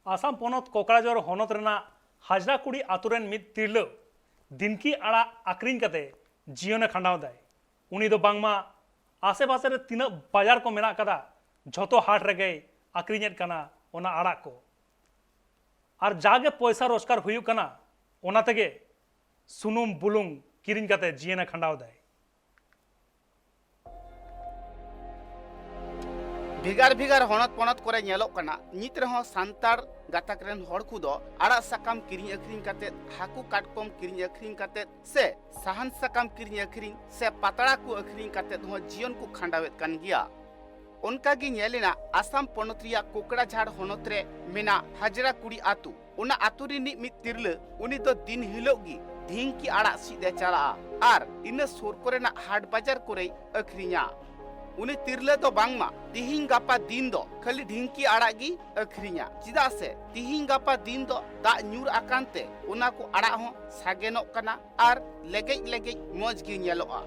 आसाम पोनत कोकराझार होनत रेना हाजराकुड़ी आतुरेन मिद तिरलो दिनकी आड़ा आक्रीन कते जीवने खंडाव दाय उनी दो बांगमा आसे पासे रे तीना बाजार को मेना कदा झोतो हाट रेगे आक्रीनेत कना ओना आड़ा को और जागे पैसा रोजगार हुयु कना ओना तेगे सुनुम बुलुंग किरिन कते जीवने खंडाव दाय भिगार भिगार हनत पनत करे नेलोक कना नित रहो सांतार गाताक रेन हड़ कुदो आड़ा साकाम किरिंग अखरिंग काते हाकू काटकम किरिंग अखरिंग काते से साहन साकाम किरिंग अखरिंग से पातड़ा को अखरिंग काते हो जीवन को खंडावेत कान गिया उनका गी नेलेना आसाम पोनत रिया कोकराझार हनत रे मेना हाजराकुड़ी आतु उना आतु रिनी मित तिरले उनी दो दिन हिलोग गी ढिंकी आड़ा सीदे चला आर इन सोर कोरेना हाट बाजार कोरे अखरिंगा उनी तिरले तो बांगमा तिहिंग गापा दिन दो खाली ढिंकी आड़ा गी अखरिंगा चिदा से तिहिंग गापा दिन दो दा न्यूर आकांते उना को आड़ा हो सागेनोक कना आर लेगेज लेगेज मौज गी नेलोआ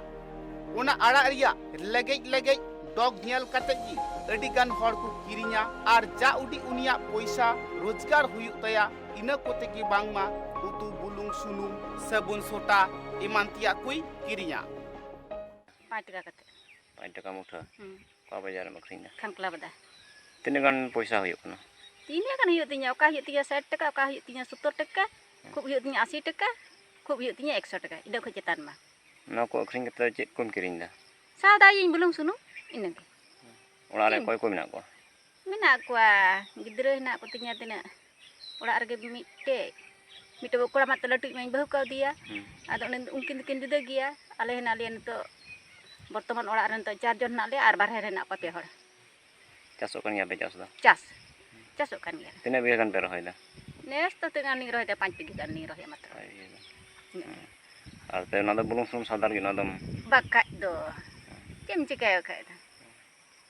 उना आड़ा रिया लेगेज लेगेज डॉग नेल काते गी अडी गान हड़ को किरिंगा आर जा उडी उनिया पैसा रोजगार हुयु तया इना कोते गी बांगमा उतु बुलुंग सुनुम साबुन सोटा इमानतिया कुई किरिंगा 5 টাকা kate 5 টাকা मुठा का बाजार में अखरिंगा खांकला बदा तीन गान पैसा हुयु कना तीन kan huyuk tinya oka huyuk tinya 60 টাকা oka huyuk tinya 70 টাকা खूब huyuk tinya 80 টাকা खूब huyuk tinya 100 টাকা ida ko cetan mah ना को अखरिंग कते चेक कोम किरिंदा sada yin belum sunu ina ge ओड़ा रे कोय को मेना को menak kuwa gidre nak ko tinya tina orak rege mite bokora mat latu main bahu kau dia ado mungkin kin juda gia ale hena lian to बर्तमान ओड़ा rain तो 4 जन नाले आर बारहे रेना पे हड़ चासो कन पे चास दा चासो कन गया तिना बिघा कन पे रहोइदा नेस तो तिना नि रहोइदा 5 बिघा कन नि रहोय मात्र आर ते ना द बुलुंग सुम सादार गिना दम बाका दो केम चिकायो खायदा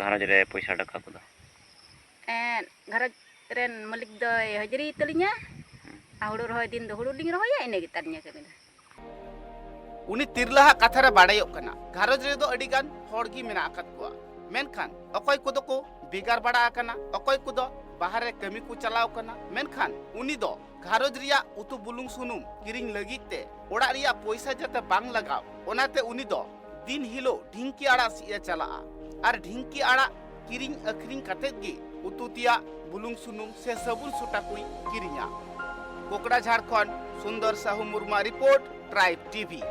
घरज रे पैसा टका को घरज रेन मालिक दो हजरी तलिnya हुड़ू रहोय दिन दो हुड़ू लिंग रहोय इने गितारnya केमिदा उनी तिरलाहा कथा रे बाड़ायोक कना घारज रे दो अडिगान हड़गी मेना आकात कोआ मेनखान अकय कोदो को बिगार बाड़ा आकना अकय कोदो बाहर रे कमी को चलाव कना मेनखान उनी दो घारज रिया उतु बुलुंग सुनुम किरिंग लगिते ओड़ा रिया पैसा जते बांग लगाव ओनाते उनी दो दिन हिलो ढिंकी आड़ा सिया चला आर ढिंकी आड़ा किरिंग अखरिंग काते गे उतुतिया बुलुंग सुनुम से साबुन सोटा कुई किरिंगा कोकराझार खन सुंदर साहू मुर्मा रिपोर्ट ट्राइब टीवी।